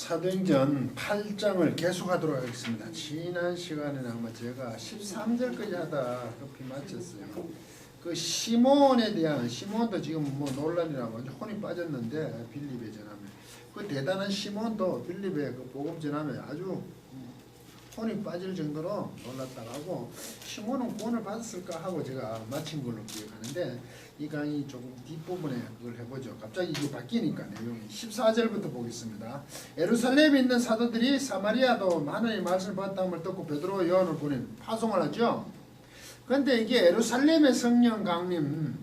사도행전 8장을 계속하도록 하겠습니다. 지난 시간에는 아마 제가 13절까지 하다 급히 마쳤어요. 그 시몬에 대한, 시몬도 지금 뭐 논란이라고 완전 혼이 빠졌는데, 빌립에 전하면 그 대단한 시몬도 빌립에 그 복음 전하면 아주 혼이 빠질 정도로 놀랐다고 하고, 시몬은 구원을 받았을까 하고 제가 마친 걸로 기억하는데, 이 강의 조금 뒷부분에 그걸 해보죠. 갑자기 이게 바뀌니까 내용이 14절부터 보겠습니다. 예루살렘에 있는 사도들이 사마리아도 하나님의 말씀을 받았다는 듣고 베드로와 요한을 보낸 파송을 하죠. 그런데 이게 예루살렘의 성령 강림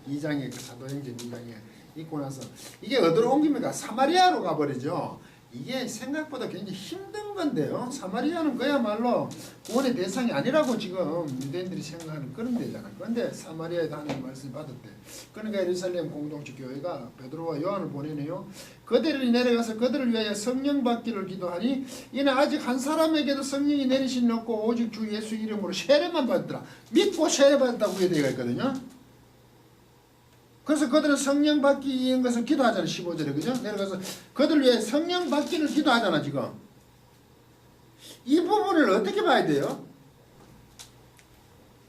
2장에 그 사도행전 2장에 있고 나서 이게 어디로 옮깁니까? 사마리아로 가버리죠. 이게 생각보다 굉장히 힘든 건데요. 사마리아는 그야말로 구원의 대상이 아니라고 지금 유대인들이 생각하는 그런 데잖아요. 그런데 사마리아에도 하나님의 말씀을 받았대. 그러니까 예루살렘 공동체 교회가 베드로와 요한을 보내네요. 그들이 내려가서 그들을 위하여 성령 받기를 기도하니 이는 아직 한 사람에게도 성령이 내리신 없고 오직 주 예수 이름으로 세례만 받더라. 믿고 세례 받았다고 그게 되어 있거든요. 그래서 그들은 성령 받기 위한 것을 기도하잖아요. 15절에 그죠? 내려가서 그들 위해 성령 받기를 기도하잖아 지금. 이 부분을 어떻게 봐야 돼요?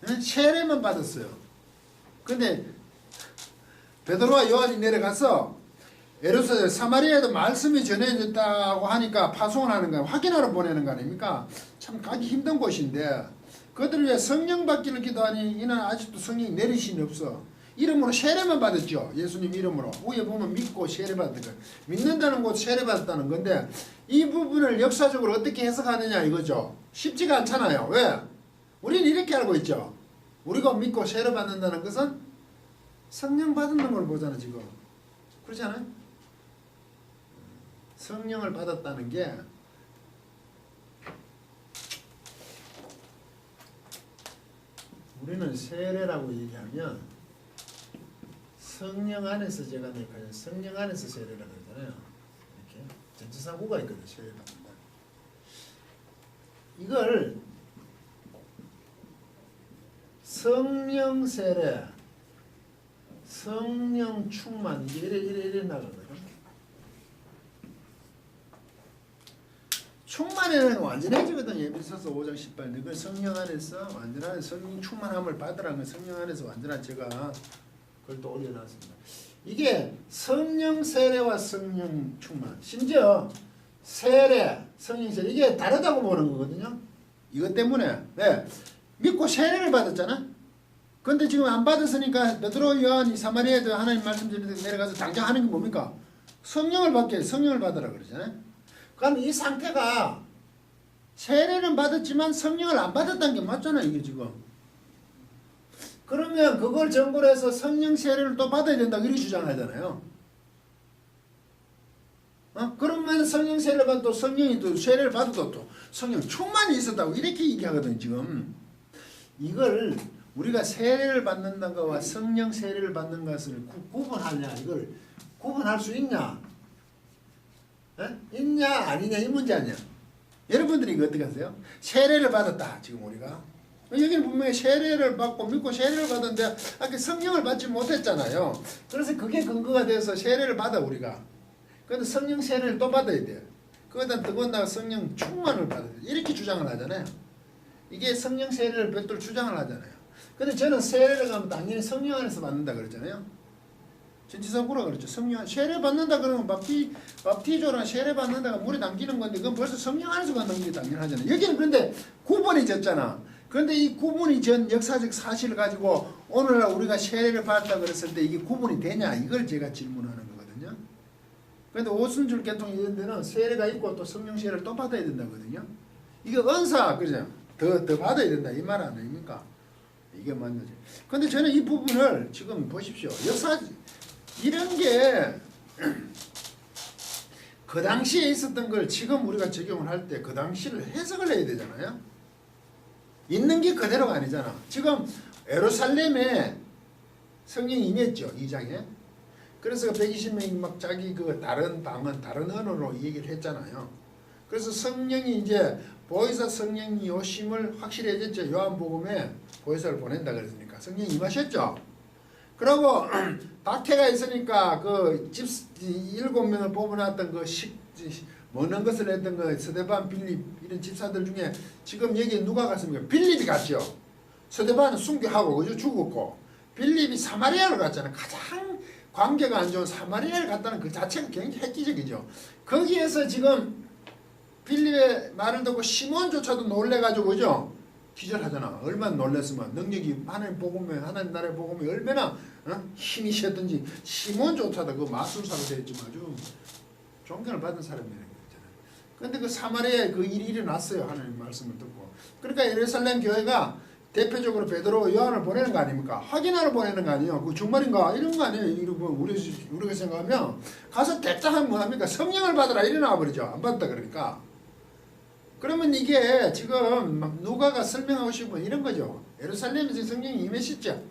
네? 세례만 받았어요. 근데 베드로와 요한이 내려가서 예루살렘 사마리아에도 말씀이 전해졌다고 하니까 파송을 하는 거야. 확인하러 보내는 거 아닙니까? 참 가기 힘든 곳인데 그들을 위해 성령 받기를 기도하니 이는 아직도 성령이 내리신이 없어. 이름으로 세례만 받았죠. 예수님 이름으로. 위에 보면 믿고 세례받은 거. 믿는다는 것 세례받았다는 건데 이 부분을 역사적으로 어떻게 해석하느냐 이거죠. 쉽지가 않잖아요. 왜? 우리는 이렇게 알고 있죠. 우리가 믿고 세례받는다는 것은 성령 받는 걸 보잖아 지금. 그렇지 않아요? 성령을 받았다는 게 우리는 세례라고 얘기하면 성령 안에서 제가 그냥 성령 안에서 세례라고 그러잖아요. 이렇게 전치사구가 있거든요. 세례 받는다. 이걸 성령 세례, 성령 충만 이래 나가거든요. 충만이라는 건 완전해지거든요. 에베소서 5장 18. 그걸 성령 안에서 완전한 성령 충만함을 받으라는 건 성령 안에서 완전한 제가 그걸 또 올려놨습니다. 이게 성령 세례와 성령 충만, 심지어 세례, 성령 세례 이게 다르다고 보는 거거든요. 이것 때문에 네. 믿고 세례를 받았잖아. 근데 지금 안 받았으니까 베드로 요한이 사마리아에도 하나님 말씀 전해 내려가서 당장 하는 게 뭡니까? 성령을 받게 성령을 받으라 그러잖아요. 그럼 이 상태가 세례는 받았지만 성령을 안 받았다는 게 맞잖아 이게 지금. 그러면 그걸 전부로 해서 성령 세례를 또 받아야 된다고 이렇게 주장하잖아요. 그러면 성령 세례를 받아도 성령이 또 세례를 받아도 또 성령 충만이 있었다고 이렇게 얘기하거든요 지금. 이걸 우리가 세례를 받는다는 것과 성령 세례를 받는 것을 구분하냐 이걸 구분할 수 있냐? 있냐 아니냐 이 문제 아니야. 여러분들이 이거 어떻게 하세요? 세례를 받았다 지금 우리가. 여기는 분명히 세례를 받고 믿고 세례를 받았는데 아까 성령을 받지 못했잖아요. 그래서 그게 근거가 돼서 세례를 받아 우리가. 그런데 성령 세례를 또 받아야 돼요. 그거다 더군다나 성령 충만을 받아야 돼요. 이렇게 주장을 하잖아요. 이게 성령 세례를 별도로 주장을 하잖아요. 근데 저는 세례를 가면 당연히 성령 안에서 받는다 그랬잖아요. 전치사구라 그랬죠. 성령 세례 받는다 그러면 밥티조나 세례 받는다가 물에 담기는 건데 그건 벌써 성령 안에서 받는 게 당연하잖아요. 여기는 그런데 구분이 졌잖아. 그런데 이 구분이 전 역사적 사실을 가지고 오늘날 우리가 세례를 받았다 그랬을 때 이게 구분이 되냐 이걸 제가 질문하는 거거든요. 그런데 오순절 계통 이런 데는 세례가 있고 또 성령 세례를 또 받아야 된다거든요. 이게 은사 그죠? 더 받아야 된다 이 말 아닙니까? 이게 맞는 거죠. 그런데 저는 이 부분을 지금 보십시오. 역사 이런 게 그 당시에 있었던 걸 지금 우리가 적용을 할 때 그 당시를 해석을 해야 되잖아요. 있는 게 그대로가 아니잖아. 지금 예루살렘에 성령이 임했죠. 2장에. 그래서 120명이 막 자기 그 다른 방언, 다른 언어로 얘기를 했잖아요. 그래서 성령이 이제 보혜사 성령이 오심을 확실해졌죠. 요한복음에 보혜사를 보낸다 그랬으니까 성령이 임하셨죠. 그리고 박해가 있으니까 그 7명을 뽑아놨던 그 먹는 것을 했던 거 스데반, 빌립 이런 집사들 중에 지금 여기 누가 갔습니까? 빌립이 갔죠. 스데반은 순교하고 그저 죽었고 빌립이 사마리아를 갔잖아요. 가장 관계가 안 좋은 사마리아를 갔다는 그 자체가 굉장히 획기적이죠. 거기에서 지금 빌립의 말을 듣고 시몬조차도 놀래가지고 그죠? 기절하잖아. 얼마나 놀랬으면 능력이 하나님 복음에 하나님 나라의 복음이 얼마나 힘이 셨든지 시몬조차도 그 마술사가 되었지만 아주 존경을 받은 사람이라는 거잖아요. 그런데 그 사마리아에 그 일이 일어났어요. 하나님 말씀을 듣고. 그러니까 예루살렘 교회가 대표적으로 베드로 요한을 보내는 거 아닙니까? 확인하러 보내는 거 아니에요. 그 정말인가? 이런 거 아니에요. 이러고 우리가 생각하면 가서 대짜하면 뭐합니까? 성령을 받으라 이래 나와버리죠. 안 받았다 그러니까. 그러면 이게 지금 막 누가가 설명하고 싶은 이런 거죠. 예루살렘에서 성령이 임하셨죠.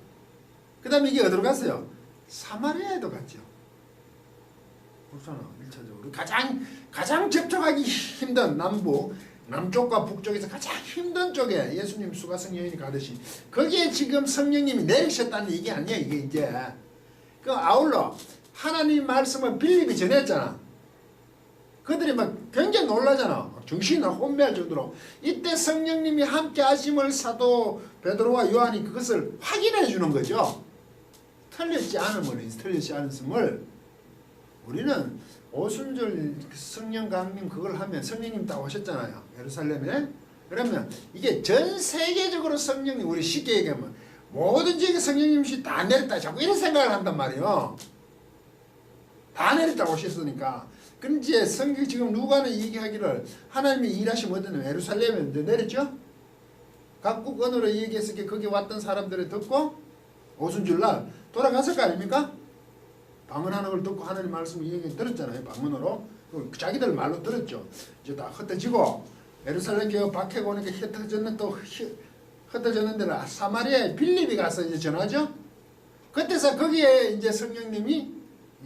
그 다음에 이게 어디로 갔어요? 사마리아에도 갔죠. 그렇잖아. 1차적으로 가장 접촉하기 힘든 남쪽과 북쪽에서 가장 힘든 쪽에 예수님 수가성 여인이 가듯이 거기에 지금 성령님이 내리셨다는 얘기 아니야. 이게 이제 그 아울러 하나님 말씀을 빌립이 전했잖아. 그들이 막 굉장히 놀라잖아. 정신이 혼미할 정도로. 이때 성령님이 함께 하심을 사도 베드로와 요한이 그것을 확인해 주는 거죠. 틀렸지 않았음을 우리는 오순절 성령 강림 그걸 하면 성령님 다 오셨잖아요. 예루살렘에. 그러면 이게 전 세계적으로 성령님 우리 쉽게 얘기하면 모든 지역에 성령님이 다 내렸다. 자꾸 이런 생각을 한단 말이에요. 다 내렸다 오셨으니까. 그럼 이제 성경 지금 누가는 얘기하기를 하나님이 일하시면 어디는 예루살렘에 내렸죠? 각국 언어로 얘기했을 때 거기 왔던 사람들을 듣고 오순절날 돌아갔을 거 아닙니까? 방언하는 걸 듣고 하나님 말씀을 얘기 들었잖아요. 방언으로. 자기들 말로 들었죠. 이제 다 흩어지고 예루살렘 교회 밖에 오니까 흩어졌는 데는 사마리아에 빌립이 가서 이제 전하죠. 그때서 거기에 이제 성령님이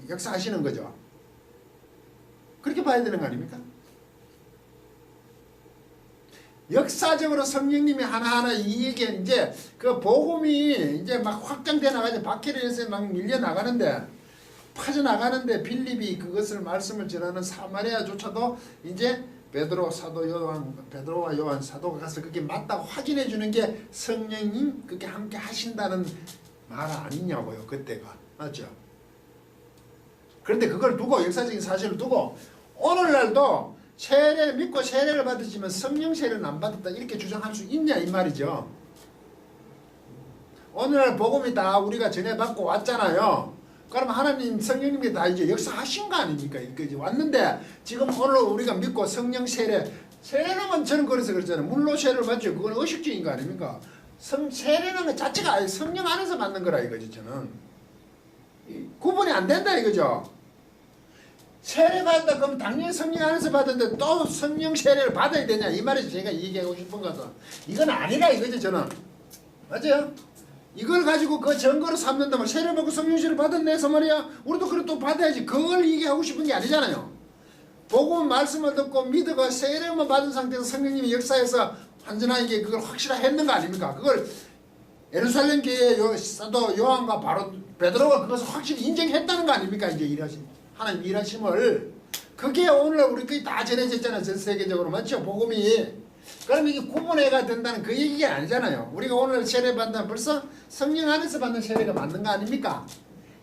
역사하시는 거죠. 그렇게 봐야 되는 거 아닙니까? 역사적으로 성령님이 하나하나 이 얘기에 이제 그 복음이 이제 막 확장돼 나가죠. 박해를 막 밀려 나가는데 퍼져나가는데 빌립이 그것을 말씀을 전하는 사마리아조차도 이제 베드로와 요한 사도가 가서 그게 맞다고 확인해 주는 게 성령님 그게 함께 하신다는 말 아니냐고요. 그때가. 맞죠? 그런데 그걸 두고 역사적인 사실을 두고 오늘날도 세례 믿고 세례를 받으시면 성령 세례는 안 받았다 이렇게 주장할 수 있냐 이 말이죠. 오늘날 복음이 다 우리가 전해받고 왔잖아요. 그럼 하나님 성령님이 다 이제 역사하신 거 아닙니까? 이제 왔는데 지금 오늘 우리가 믿고 성령 세례는 저는 그래서 그랬잖아요. 물로 세례를 받죠. 그건 의식주의인 거 아닙니까? 세례는 그 자체가 아예 성령 안에서 받는 거라 이거지 저는. 구분이 안 된다 이거죠. 세례 받다 그럼 당연히 성령 안에서 받았는데 또 성령 세례를 받아야 되냐 이 말이죠. 제가 얘기하고 싶은 것은 이건 아니라 이거죠 저는. 맞아요? 이걸 가지고 그 증거로 삼는다면 세례 받고 성령 세례를 받았네 해서 말이야 우리도 그래 또 받아야지. 그걸 얘기하고 싶은 게 아니잖아요. 복음 말씀을 듣고 믿어가 세례만 받은 상태에서 성령님이 역사해서 완전하게 그걸 확실했는 거 아닙니까? 그걸 예루살렘 교회 사도 요한과 바로 베드로가 그것을 확실히 인정했다는 거 아닙니까? 이제 하나님 일하심을. 그게 오늘 우리끼리 다 전해졌잖아요. 전 세계적으로. 맞죠? 복음이. 그럼 이게 구분해가 된다는 그 얘기가 아니잖아요. 우리가 오늘 세례 받는 벌써 성령 안에서 받는 세례가 맞는 거 아닙니까?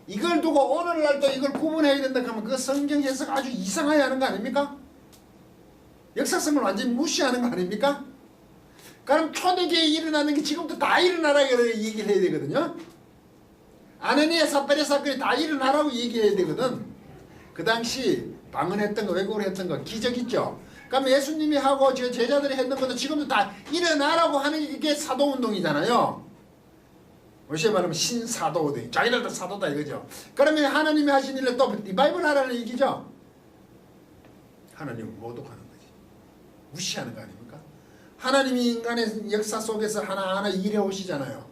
이걸 두고 오늘날도 이걸 구분해야 된다 하면 그 성경 해석 아주 이상하게 하는 거 아닙니까? 역사성을 완전히 무시하는 거 아닙니까? 그럼 초대교회에 일어나는 게 지금도 다 일어나라고 얘기를 해야 되거든요. 아나니아 삽바리 사건이 다 일어나라고 얘기해야 되거든. 그 당시 방언했던 거 왜곡을 했던 거 기적 있죠. 그럼 예수님이 하고 제자들이 했던 것도 지금도 다 일어나라고 하는 게 사도운동이잖아요. 뭐시 말하면 신사도운동. 자기들도 사도다 이거죠. 그러면 하나님이 하신 일을 또 리바이벌 하라는 얘기죠. 하나님은 모독하는 거지. 무시하는 거 아닙니까? 하나님이 인간의 역사 속에서 하나하나 일해 오시잖아요.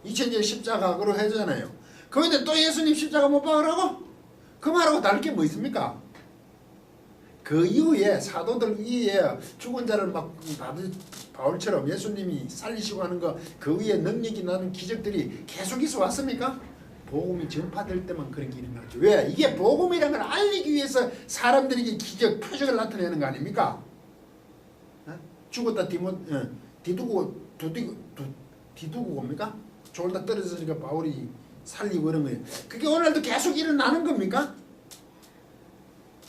2000년 십자가로 해주잖아요. 그런데 또 예수님 십자가 못 박으라고? 그 말하고 다를 게 뭐 있습니까? 그 이후에 사도들 위에 죽은 자를 막 바울처럼 예수님이 살리시고 하는 거 그 위에 능력이 나는 기적들이 계속 있어 왔습니까? 복음이 전파될 때만 그런 게 일어나죠. 왜? 이게 복음이라는 걸 알리기 위해서 사람들에게 기적, 표적을 나타내는 거 아닙니까? 어? 죽었다 뒤두고 옵니까? 졸다 떨어지니까 바울이 살리고 이런 거예요. 그게 오늘도 계속 일어나는 겁니까?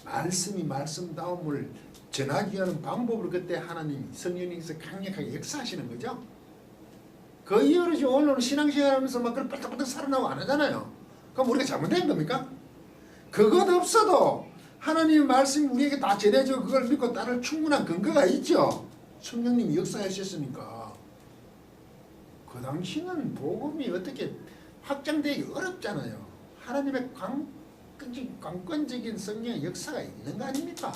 말씀다움을 전하기 위한 방법을 그때 하나님 성령님께서 강력하게 역사하시는 거죠. 그 이후로 지금 오늘 신앙생활 하면서 막 그걸 빨딱빨딱 살아나고 안 하잖아요. 그럼 우리가 잘못된 겁니까? 그것 없어도 하나님의 말씀이 우리에게 다 전해져 그걸 믿고 따를 충분한 근거가 있죠. 성령님이 역사하셨으니까. 그 당시는 복음이 어떻게 확장되기 어렵잖아요. 하나님의 강권적인 성령의 역사가 있는 거 아닙니까?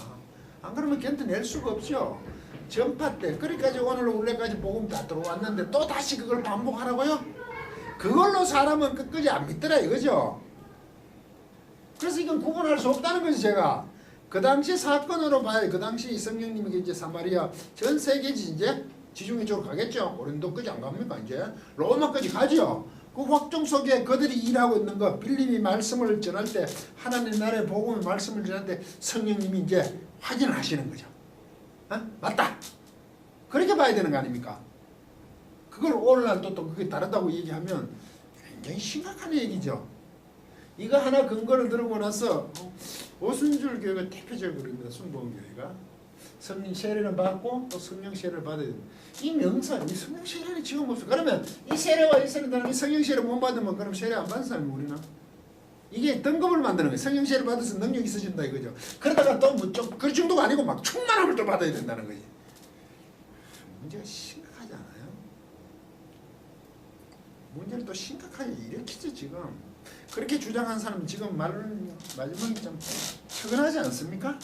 안 그러면 견뎌낼 수가 없죠. 전파 때 그러니까 오늘 원래까지 복음 다 들어왔는데 또 다시 그걸 반복하라고요? 그걸로 사람은 끝까지 안 믿더라 이거죠. 그래서 이건 구분할 수 없다는 거죠. 제가 그 당시 사건으로 봐야 그 당시 성령님이 이제 사마리아 전 세계지 이제 지중해 쪽으로 가겠죠. 고린도까지 안 갑니까? 이제 로마까지 가죠. 그 확정 속에 그들이 일하고 있는 거 빌립이 말씀을 전할 때 하나님 나라의 복음의 말씀을 전할 때 성령님이 이제 확인을 하시는 거죠. 맞다. 그렇게 봐야 되는 거 아닙니까? 그걸 오늘날 또 그게 다르다고 얘기하면 굉장히 심각한 얘기죠. 이거 하나 근거를 들고 나서 오순절 교회가 대표적으로입니다. 순복음교회가 성령 세례를 받고 또 성령 세례를 받아야 됩니다. 이 명사, 이 성령 세례는 지금 없어. 그러면 이 세례와 이 세례는 이 성령 세례 못 받으면 그럼 세례 안 받은 사람이 우리나? 이게 등급을 만드는 거예요. 성령 세례 받아서 능력이 있어진다 이거죠. 그러다가 또 뭐 좀 그 정도가 아니고 막 충만함을 또 받아야 된다는 거지. 문제가 심각하지 않아요? 문제를 또 심각하게 일으키죠 지금. 그렇게 주장한 사람 지금 마지막에 좀 측은하지 않습니까?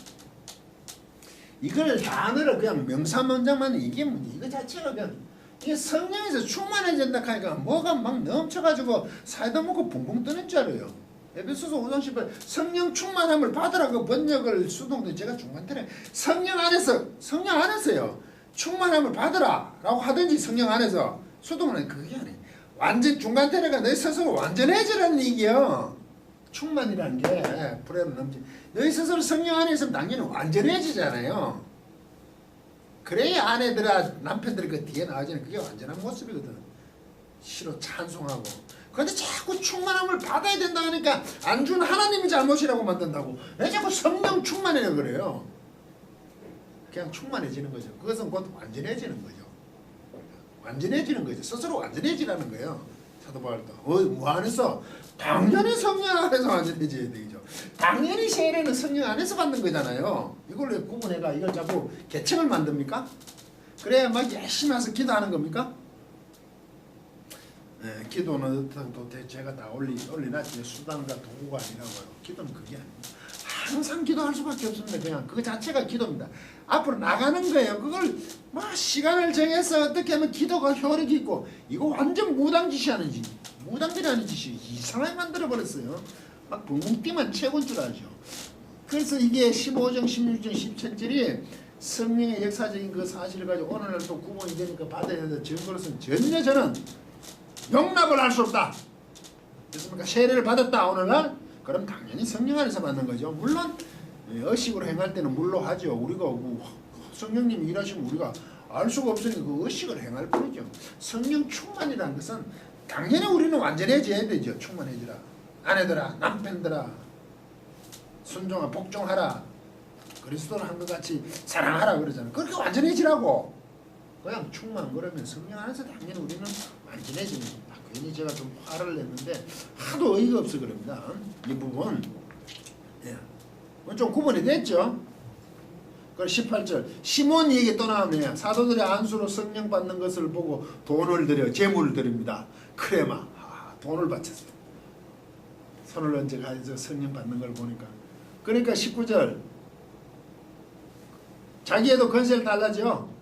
이걸 단어를 그냥 명사문장만 얘기하면 이거 자체가 그냥 이게 성령에서 충만해진다 하니까 뭐가 막 넘쳐가지고 사이다 먹고 붕붕 뜨는 줄 알아요. 에베소서 5장 18 성령 충만함을 받으라 그 번역을 수동도 제가 중간에 성령 안에서요 충만함을 받으라 라고 하든지 성령 안에서 수동은 그게 아니에요. 완전 중간 때려가 너희 스스로 완전해지라는 얘기요. 충만이라는 게 불에는 넘지. 너희 스스로 성령 안에 있으면 당연히 완전해지잖아요. 그래야 아내들아 남편들이 그 뒤에 나와지는 그게 완전한 모습이거든. 시로 찬송하고. 그런데 자꾸 충만함을 받아야 된다 하니까 안 준 하나님이 잘못이라고 만든다고. 왜 자꾸 성령 충만이라고 그래요. 그냥 충만해지는 거죠. 그것은 곧 완전해지는 거죠. 완전해지는 거죠. 스스로 완전해지라는 거예요. 사도 바울도 뭐 안에서? 당연히 성령 안에서 완전해져야 되죠. 당연히 세례는 성령 안에서 받는 거잖아요. 이걸 왜 구분해가 이걸 자꾸 계층을 만듭니까? 그래야 막 열심히 와서 기도하는 겁니까? 네, 기도는 또 제가 다 올리놨지 수단과 도구가 아니라고요. 기도는 그게 아닙니다. 항상 기도할 수밖에 없습니다. 그냥 그 자체가 기도입니다. 앞으로 나가는 거예요. 그걸 막 시간을 정해서 어떻게 하면 기도가 효력이 있고 이거 완전 무당짓이라는 짓. 무당들이라는 짓이 이상하게 만들어버렸어요. 막 붕붕 뛰면 최고인 줄 알죠. 그래서 이게 15장, 16장, 17절이 성령의 역사적인 그 사실을 가지고 오늘날 또 구분이 되니까 받아야 되는 증거로서는 전혀 저는 용납을 할 수 없다. 그렇습니까? 세례를 받았다 오늘날? 그럼 당연히 성령 안에서 받는 거죠. 물론 의식으로 행할 때는 물론 하죠. 우리가 성령님이 일하시면 우리가 알 수가 없으니까 그 의식을 행할 뿐이죠. 성령 충만이라는 것은 당연히 우리는 완전해져야 되죠. 충만해지라. 아내들아, 남편들아, 순종하, 복종하라. 그리스도를 한 것 같이 사랑하라 그러잖아요. 그렇게 완전해지라고. 그냥 충만 그러면 성령 안에서 당연히 우리는 완전해지는 겁니다. 괜히 제가 좀 화를 냈는데 하도 어이가 없어 그럽니다. 이 부분 좀 구분이 됐죠? 그 18절 시몬이 얘기 또 나오네요. 사도들의 안수로 성령 받는 것을 보고 돈을 드려 재물을 드립니다. 크레마 돈을 바쳤어요. 손을 얹어 가지고 성령 받는 걸 보니까 그러니까 19절 자기에도 권세를 달라져.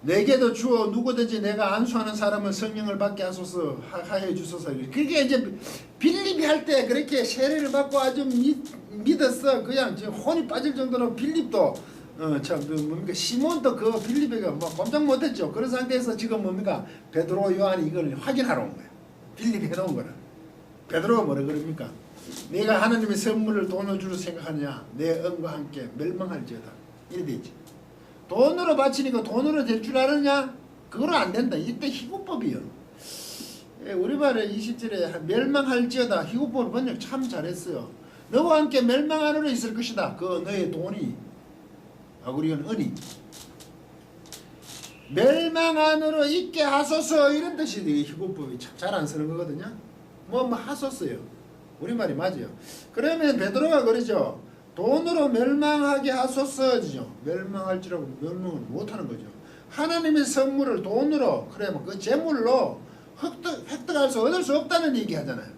내게도 주어 누구든지 내가 안수하는 사람은 성령을 받게 하소서 하여 주소서. 그게 이제 빌립이 할 때 그렇게 세례를 받고 아주 믿었어. 그냥 혼이 빠질 정도로 빌립도 뭡니까 시몬도 그 빌립에게 뭐 깜짝 못했죠. 그런 상태에서 지금 뭡니까 베드로 요한이 이걸 확인하러 온 거예요. 빌립이 해놓은 거라. 베드로가 뭐라 그럽니까? 내가 하나님의 선물을 돈을 주로 생각하느냐? 내 은과 함께 멸망할지어다. 이래 되지. 돈으로 바치니까 돈으로 될 줄 아느냐? 그거는 안 된다. 이때 희구법이요. 우리말에 20절에 멸망할지어다. 희구법을 번역 참 잘했어요. 너와 함께 멸망 안으로 있을 것이다. 그 너의 돈이. 우리는 은이. 멸망 안으로 있게 하소서 이런 뜻이 희구법이 참 잘 안 쓰는 거거든요. 뭐 하소서요. 우리말이 맞아요. 그러면 베드로가 그러죠. 돈으로 멸망하게 하소서죠. 멸망할지라고 멸망을 못하는 거죠. 하나님의 선물을 돈으로 그래 그 재물로 획득할 수 얻을 수 없다는 얘기 하잖아요.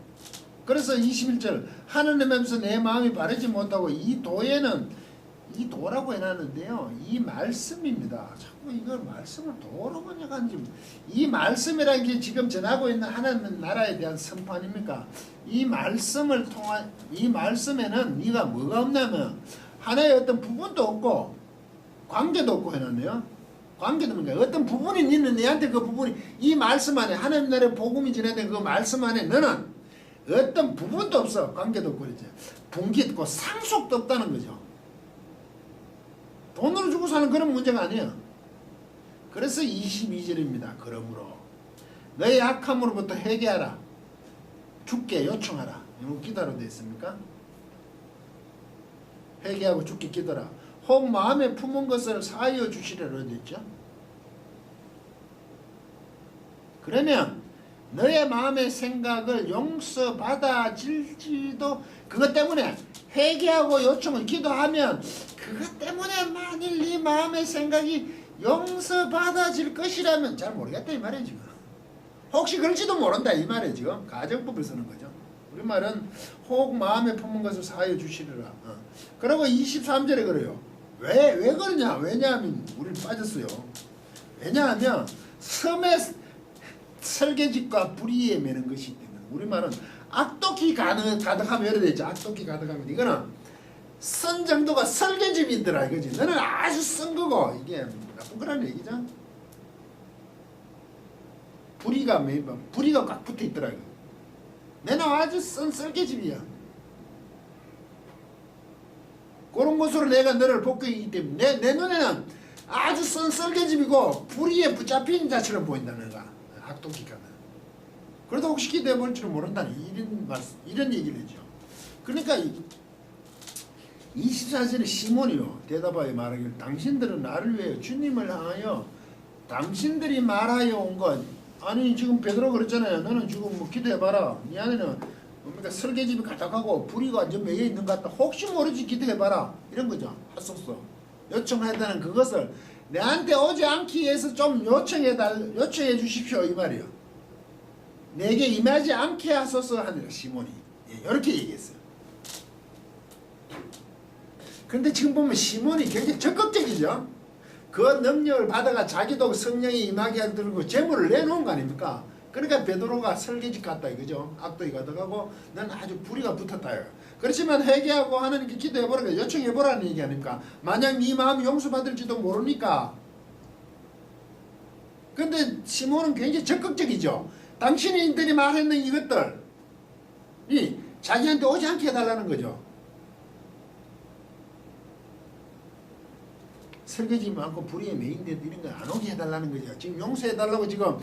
그래서 21절 하나님에서 내 마음이 바르지 못하고 이 도에는 이 도라고 해놨는데요. 이 말씀입니다. 자꾸 이걸 말씀을 도로 번역하는지 이 말씀이라는 게 지금 전하고 있는 하나님 나라에 대한 선포 아닙니까? 이 말씀을 통한 이 말씀에는 네가 뭐가 없냐면 하나의 어떤 부분도 없고 관계도 없고 해놨네요. 관계도 뭔가 어떤 부분이 있는 너한테 그 부분이 이 말씀 안에 하나님 나라의 복음이 전해진 그 말씀 안에 너는 어떤 부분도 없어. 관계도 없고 그러지. 분기 있고 상속도 없다는 거죠. 돈으로 주고 사는 그런 문제가 아니에요. 그래서 22절입니다. 그러므로 너의 악함으로부터 회개하라. 죽게 요청하라. 이거 기도로 되어 있습니까? 회개하고 죽게 기도라. 혹 마음에 품은 것을 사하여 주시리라 되어 있죠. 그러면 너의 마음의 생각을 용서받아질지도 그것 때문에 회개하고 요청을 기도하면 그것 때문에 만일 네 마음의 생각이 용서받아질 것이라면 잘 모르겠다 이 말이에요 지금. 혹시 그럴지도 모른다 이 말이에요 지금. 가정법을 쓰는 거죠. 우리말은 혹 마음에 품은 것을 사하여 주시리라. 그리고 23절에 그래요. 왜 그러냐? 왜냐하면 우리는 빠졌어요. 왜냐하면 섬의 설계집과 불의에 매는 것이 때문에 우리말은 악독히 가득하면 이래 되죠. 악독히 가득하면 이거는 쓴 정도가 설계집이더라 이거지. 너는 아주 쓴 거고 이게 나쁜 거라는 얘기죠. 불의가 꽉 붙어 있더라 이거. 너는 아주 쓴 설계집이야. 그런 것으로 내가 너를 복귀하기 때문에 내 눈에는 아주 쓴 설계집이고 불의에 붙잡힌 자처럼 보인다는 거야. 악독히 가면. 그래도 혹시 기대해 볼 줄은 모른다는 이런 얘기를 하죠. 그러니까 24절에 시몬이요 대답하여 말하기를 당신들은 나를 위해 주님을 향하여 당신들이 말하여 온 것 아니 지금 베드로 그랬잖아요. 너는 지금 뭐 기도해봐라. 네 안에는 뭡니까 설계집이 가득하고 불의가 완전 매여 있는 것 같다. 혹시 모르지 기도해봐라. 이런 거죠. 하소서 요청하다는 그것을 내한테 오지 않기 위해서 좀 요청해 주십시오 이 말이에요. 내게 임하지 않게 하소서 하니라 시몬이 이렇게 얘기했어요. 그런데 지금 보면 시몬이 굉장히 적극적이죠. 그 능력을 받아가 자기도 성령이 임하게 하고 재물을 내놓은 거 아닙니까? 그러니까 베드로가 설계집 같다 이거죠. 악독이 가득하고 넌 아주 불의가 붙었다. 그렇지만 회개하고 하나님께 기도해보라 요청해보라는 얘기 아닙니까? 만약 네 마음이 용서받을지도 모르니까. 근데 시몬은 굉장히 적극적이죠. 당신들이 말했는 이것들이 자기한테 오지 않게 해달라는 거죠. 설계지 많고 불의에 매인데 이런 거 안 오게 해달라는 거죠. 지금 용서해달라고 지금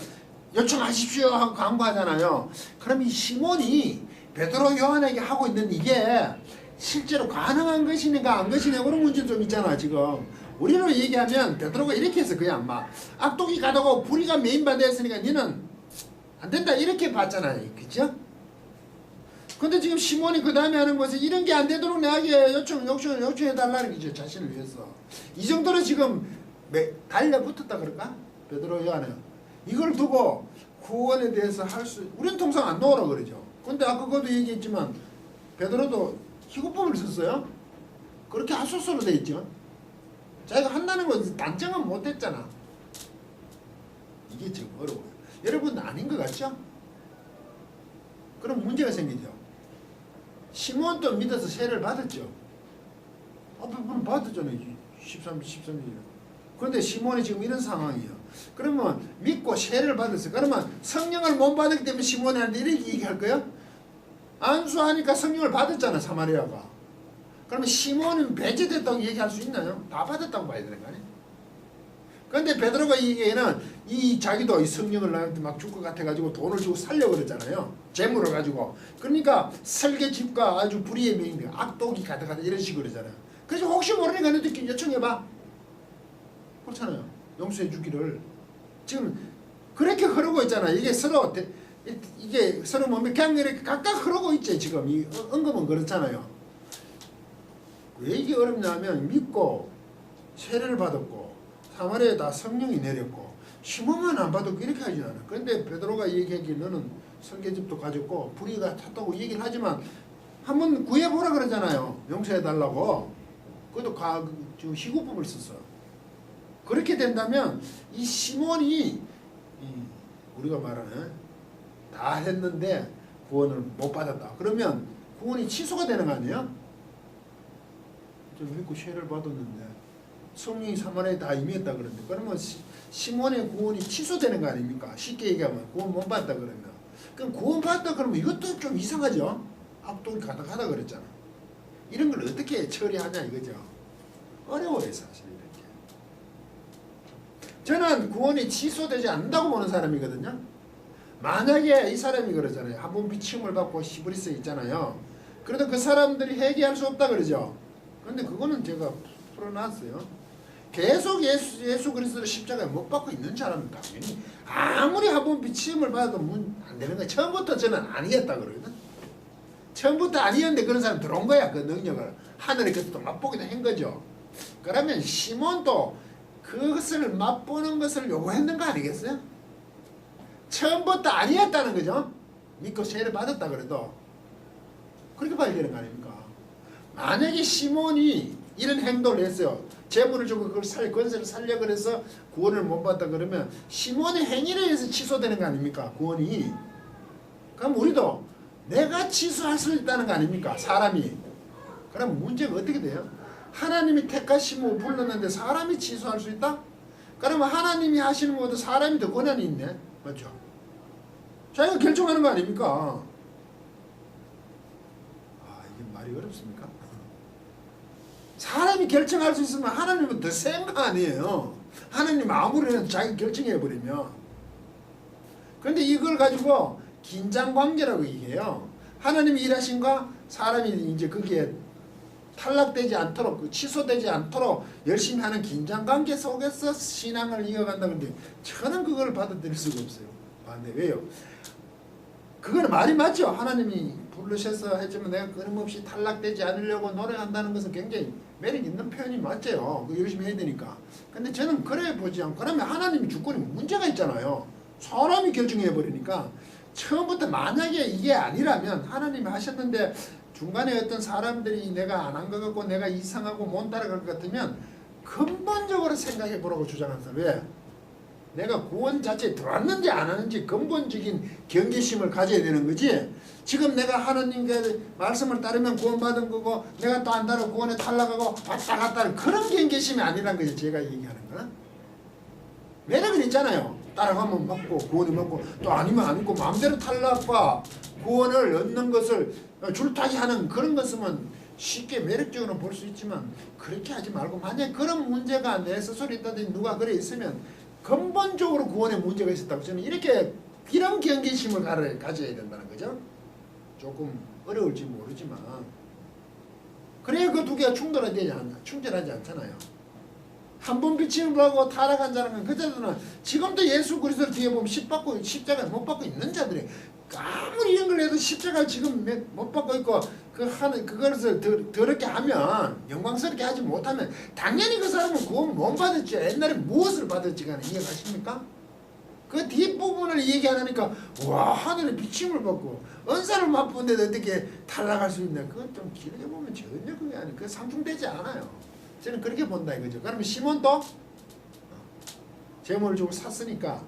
요청하십시오 하고 강구하잖아요. 그럼 이 시몬이 베드로 요한에게 하고 있는 이게 실제로 가능한 것이니까 안 것이냐 그런 문제 좀 있잖아 지금. 우리로 얘기하면 베드로가 이렇게 해서 그냥 막 악독이 가다고 불의가 메인바디에 있으니까 니는 안 된다 이렇게 봤잖아요. 그죠? 근데 지금 시몬이 그 다음에 하는 것은 이런 게 안 되도록 내게 요청해달라는 거죠. 자신을 위해서. 이 정도로 지금 달려붙었다 그럴까? 베드로 요한에. 이걸 두고 구원에 대해서 우리는 통상 안 놓으라 그러죠. 근데 아까 그것도 얘기했지만 베드로도 희구법을 썼어요. 그렇게 하소서로 돼 있죠. 자기가 한다는 건 단정은 못했잖아. 이게 지금 어려워요. 여러분 아닌 것 같죠? 그럼 문제가 생기죠. 시몬도 믿어서 세례를 받았죠. 앞에 분은 받았잖아요. 13절. 그런데 시몬이 지금 이런 상황이에요. 그러면 믿고 세례를 받았어요. 그러면 성령을 못 받았기 때문에 시몬한테 이렇게 얘기할 거예요? 안수하니까 성령을 받았잖아, 사마리아가. 그러면 시몬은 배제됐다고 얘기할 수 있나요? 다 받았다고 봐야 되는 거 아니에요? 그런데 베드로가 얘기에는 이 자기도 이 성령을 나한테 막 줄 것 같아가지고 돈을 주고 살려고 그랬잖아요. 재물을 가지고. 그러니까 설계집과 아주 불의의 명인데 악독이 가득하다 이런 식으로 그러잖아요. 그래서 혹시 모르니까 너도 요청해봐. 그렇잖아요. 용서해 주기를. 지금 그렇게 흐르고 있잖아. 이게 서로 몸에 그냥 이렇게 각각 흐르고 있지. 지금 이 언급은 그렇잖아요. 왜 이게 어렵냐면 믿고 세례를 받았고 사마리아에 다 성령이 내렸고 시몬만 안 받았고 이렇게 하진 않아. 그런데 베드로가 얘기하기에 너는 설계집도 가졌고 불의가 탔다고 얘기를 하지만 한번 구해보라 그러잖아요. 용서해달라고. 그것도 지금 희구법을 썼어. 그렇게 된다면 이 시몬이 우리가 말하는 다 했는데 구원을 못 받았다. 그러면 구원이 취소가 되는 거 아니에요? 좀 믿고 세례를 받았는데 성령이 사마리아에 다 임했다 그러는데 그러면 시몬의 구원이 취소되는 거 아닙니까? 쉽게 얘기하면 구원 못 받았다 그러면. 그럼 구원 받았다 그러면 이것도 좀 이상하죠? 악독이 가득하다 그랬잖아. 이런 걸 어떻게 처리하냐 이거죠. 어려워요 사실 이렇게. 저는 구원이 취소되지 않는다고 보는 사람이거든요. 만약에 이 사람이 그러잖아요. 한 번 비침을 받고 히브리서에 있잖아요. 그래도 그 사람들이 회개할 수 없다 그러죠. 그런데 그거는 제가 풀어놨어요. 계속 예수 그리스도를 십자가에 못 박고 있는 사람은 당연히 아무리 한 번 비침을 받아도 안 되는 거야. 처음부터 저는 아니었다 그러거든. 처음부터 아니었는데 그런 사람 들어온 거야. 그 능력을 하늘에 그것도 맛보기도 한 거죠. 그러면 시몬도 그것을 맛보는 것을 요구했는 거 아니겠어요? 처음부터 아니었다는 거죠. 믿고 세례를 받았다 그래도 그렇게 봐야 되는 거 아닙니까? 만약에 시몬이 이런 행동을 했어요. 재물을 주고 그걸 권세를 살려 그래서 구원을 못 받다 그러면 시몬의 행위에 의해서 취소되는 거 아닙니까? 구원이. 그럼 우리도 내가 취소할 수 있다는 거 아닙니까? 사람이. 그럼 문제가 어떻게 돼요? 하나님이 택하시고 불렀는데 사람이 취소할 수 있다? 그러면 하나님이 하시는 것보다 사람이 더 권한이 있네. 맞죠? 자기가 결정하는 거 아닙니까? 이게 말이 어렵습니까? 사람이 결정할 수 있으면 하나님은 더 센 거 아니에요. 하나님 아무래도 자기 결정해버리면. 그런데 이걸 가지고 긴장관계라고 얘기해요. 하나님이 일하신 거 사람이 이제 거기에 탈락되지 않도록 취소되지 않도록 열심히 하는 긴장관계 속에서 신앙을 이어간다. 그런데 저는 그걸 받아들일 수가 없어요. 반대. 왜요? 그건 말이 맞죠. 하나님이 부르셔서 했지만 내가 끊임없이 탈락되지 않으려고 노력한다는 것은 굉장히 매력 있는 표현이 맞죠. 그 열심히 해야 되니까. 근데 저는 그래 보지 않고 그러면 하나님이 주권이 문제가 있잖아요. 사람이 결정해버리니까 처음부터 만약에 이게 아니라면 하나님이 하셨는데 중간에 어떤 사람들이 내가 안 한 것 같고 내가 이상하고 못 따라갈 것 같으면 근본적으로 생각해 보라고 주장하는 사람. 왜? 내가 구원 자체에 들어왔는지 안 하는지 근본적인 경계심을 가져야 되는 거지. 지금 내가 하나님께 말씀을 따르면 구원받은 거고 내가 또 안 따르고 구원에 탈락하고 왔다 갔다 하는 그런 경계심이 아니란 거죠. 제가 얘기하는 거는. 매력은 있잖아요. 따라가면 먹고 구원이 먹고 또 아니면 아니고 마음대로 탈락과 구원을 얻는 것을 줄타기 하는 그런 것은 쉽게 매력적으로 볼 수 있지만 그렇게 하지 말고 만약에 그런 문제가 내 스스로 있다든지 누가 그래 있으면 근본적으로 구원에 문제가 있었다고 저는 이렇게 이런 경계심을 가져야 된다는 거죠. 조금 어려울지 모르지만 그래야 그 두 개가 충돌하지 않잖아요. 한 번 비침을 받고 타락한 자는 그 자들은 지금도 예수 그리스도를 뒤에 보면 십자가를 못 받고 있는 자들이 아무리 이런 걸 해도 십자가를 지금 못 받고 있고 그것을 더럽게 하면 영광스럽게 하지 못하면 당연히 그 사람은 구원 못 받았죠. 옛날에 무엇을 받았지 간에 이해가십니까? 그 뒷부분을 얘기 안 하니까 와 하늘에 비침을 받고 은사를 맛보는데 어떻게 탈락할 수 있냐. 그건 좀 길게 보면 전혀 그게 아니에요. 그게 상충되지 않아요. 저는 그렇게 본다 이거죠. 그러면 시몬도 재물을 주고 샀으니까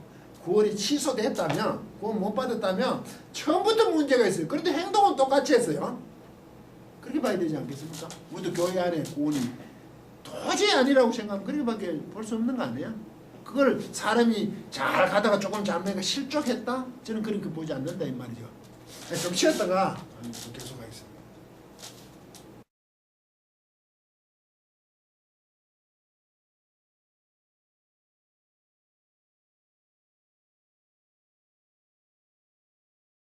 구원이 취소됐다면 구원 못 받았다면 처음부터 문제가 있어요. 그런데 행동은 똑같이 했어요. 그렇게 봐야 되지 않겠습니까? 우리도 교회 안에 구원이 도저히 아니라고 생각하면 그렇게밖에 볼 수 없는 거 아니에요? 그걸 사람이 잘 가다가 조금 잘못하니까 실족했다? 저는 그렇게 보지 않는다 이 말이죠. 좀 쉬었다가 계속 하겠습니다.